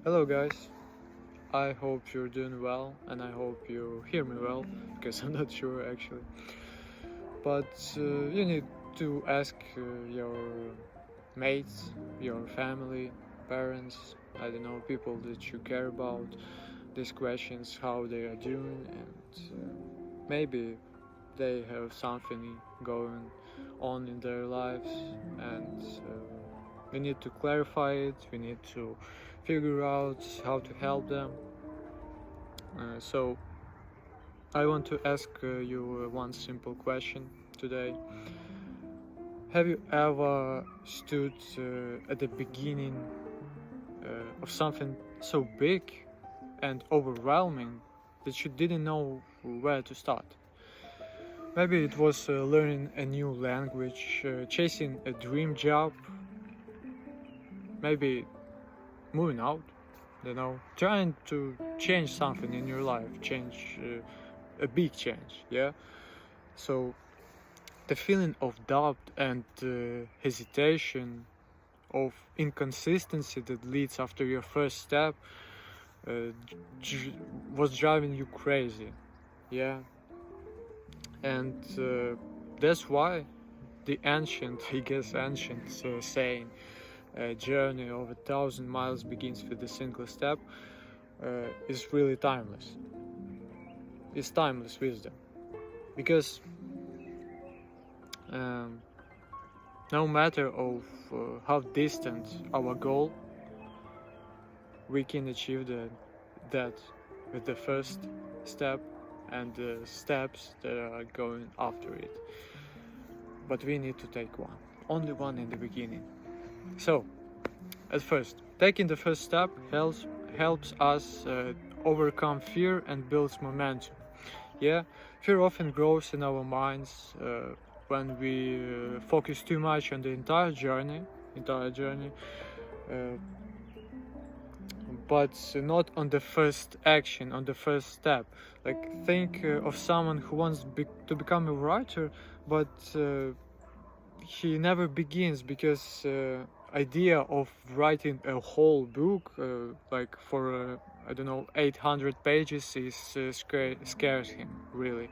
Hello, guys. I hope you're doing well, and I hope you hear me well, because I'm not sure actually. But you need to ask your mates, your family, parents, I don't know, people that you care about, these questions, how they are doing, and maybe they have something going on in their lives, and we need to clarify it, we need to figure out how to help them. So I want to ask you one simple question today. Have you ever stood at the beginning of something so big and overwhelming that you didn't know where to start? Maybe it was learning a new language, chasing a dream job, maybe moving out, trying to change something in your life, change a big change, yeah? So the feeling of doubt and hesitation, of inconsistency that leads after your first step uh, was driving you crazy, yeah? And that's why the ancient, I guess ancient saying, a journey of 1,000 miles begins with a single step, is really timeless. It's timeless wisdom. Because um, no matter of how distant our goal, we can achieve that with the first step and the steps that are going after it. But we need to take one, only one in the beginning. So, at first, taking the first step helps us overcome fear and builds momentum. Yeah, fear often grows in our minds when we focus too much on the entire journey, uh, but not on the first action, on the first step. Like, think of someone who wants to become a writer, but he never begins because idea of writing a whole book, like for I don't know, 800 pages, is scares him really.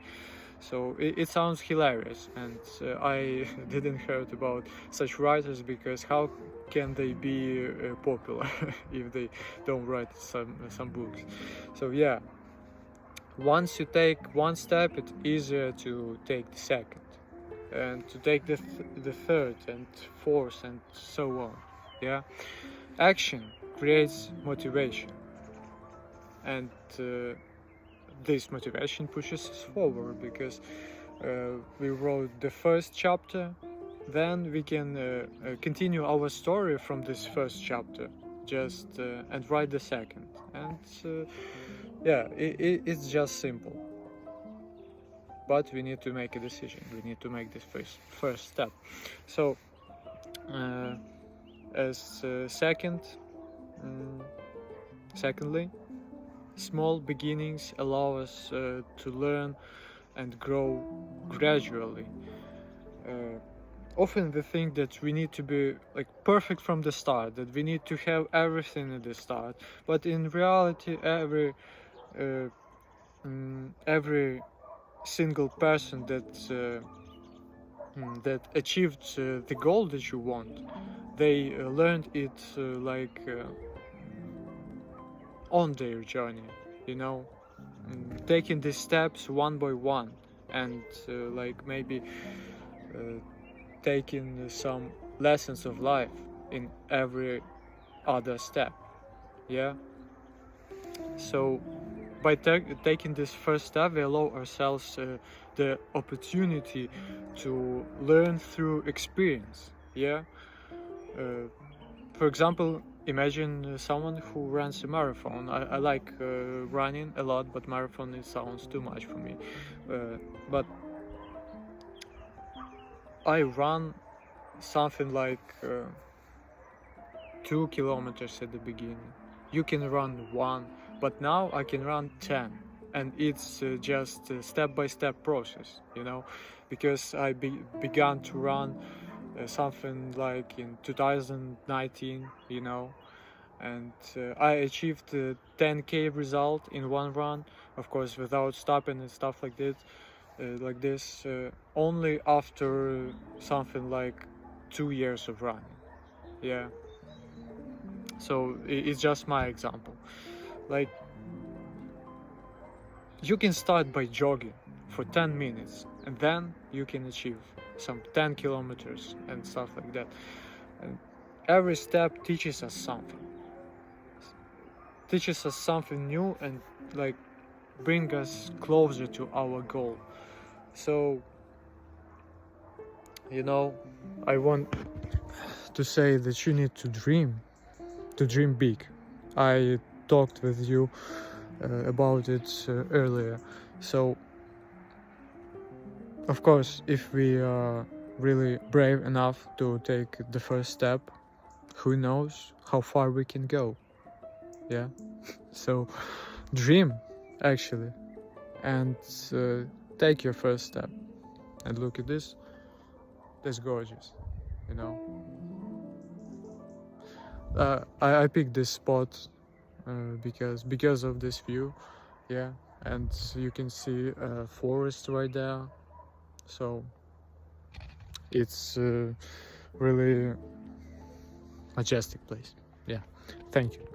So it sounds hilarious, and I didn't heard about such writers, because how can they be popular if they don't write some books? So yeah, once you take one step, it's easier to take the second, and to take the third and fourth, and so on. Yeah, action creates motivation, and this motivation pushes us forward, because we wrote the first chapter, then we can continue our story from this first chapter, just and write the second, and yeah, it's just simple. But we need to make a decision, we need to make this first step. So uh, as secondly, small beginnings allow us to learn and grow gradually. Uh, Often we think that we need to be like perfect from the start, that we need to have everything at the start, but in reality, uh, every single person that achieved the goal that you want, they learned it on their journey, you know, taking these steps one by one, and like maybe uh, taking some lessons of life in every other step. Yeah. So by taking this first step, we allow ourselves the opportunity to learn through experience. Yeah. uh, for example, imagine someone who runs a marathon. I like running a lot, but marathon, it sounds too much for me. But I run something like 2 kilometers at the beginning. You can run one, but now I can run 10, and it's just a step-by-step process, because I began to run something like in 2019, and I achieved the 10K result in one run, of course without stopping and stuff like this, only after something like 2 years of running. Yeah, so it's just my example. Like, you can start by jogging for 10 minutes and then you can achieve some 10 kilometers and stuff like that. And every step teaches us something new, and like bring us closer to our goal. So, you know, I want to say that you need to dream big. I talked with you about it earlier. So of course, if we are really brave enough to take the first step, who knows how far we can go. Yeah. So dream, actually, and take your first step. And look at this. That's gorgeous, you know. I picked this spot because of this view. Yeah, and you can see a forest right there. So it's really majestic place. Yeah, thank you.